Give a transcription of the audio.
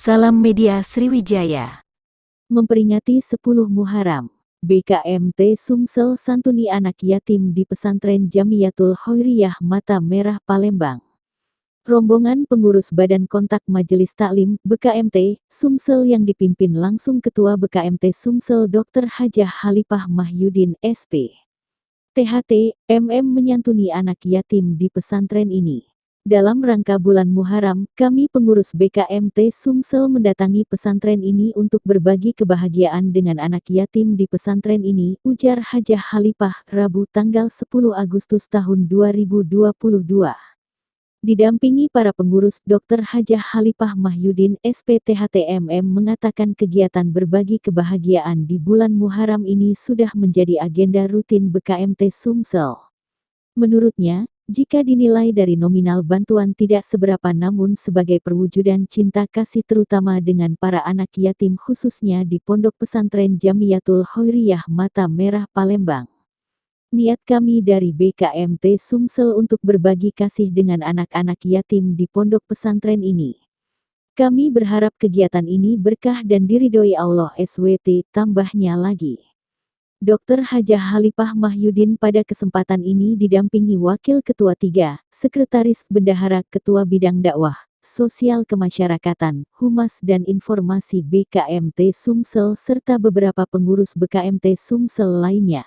Salam Media Sriwijaya. Memperingati 10 Muharram, BKMT Sumsel santuni anak yatim di Pesantren Jamiyatul Khairiyah Mata Merah Palembang. Rombongan pengurus Badan Kontak Majelis Taklim BKMT Sumsel yang dipimpin langsung Ketua BKMT Sumsel Dr. Hajah Khalifah Mahyudin SP. THT, MM menyantuni anak yatim di pesantren ini. Dalam rangka bulan Muharram, kami pengurus BKMT Sumsel mendatangi pesantren ini untuk berbagi kebahagiaan dengan anak yatim di pesantren ini, ujar Hajah Khalifah, Rabu tanggal 10 Agustus tahun 2022. Didampingi para pengurus, Dr. Hajah Khalifah Mahyudin SPTHTMM mengatakan kegiatan berbagi kebahagiaan di bulan Muharram ini sudah menjadi agenda rutin BKMT Sumsel. Menurutnya, jika dinilai dari nominal bantuan tidak seberapa namun sebagai perwujudan cinta kasih terutama dengan para anak yatim khususnya di Pondok Pesantren Jamiyatul Khairiyah Mata Merah Palembang. Niat kami dari BKMT Sumsel untuk berbagi kasih dengan anak-anak yatim di pondok pesantren ini. Kami berharap kegiatan ini berkah dan diridhoi Allah SWT, tambahnya lagi. Dr. Hajah Khalifah Mahyudin pada kesempatan ini didampingi Wakil Ketua 3, Sekretaris Bendahara Ketua Bidang Dakwah, Sosial Kemasyarakatan, Humas dan Informasi BKMT Sumsel serta beberapa pengurus BKMT Sumsel lainnya.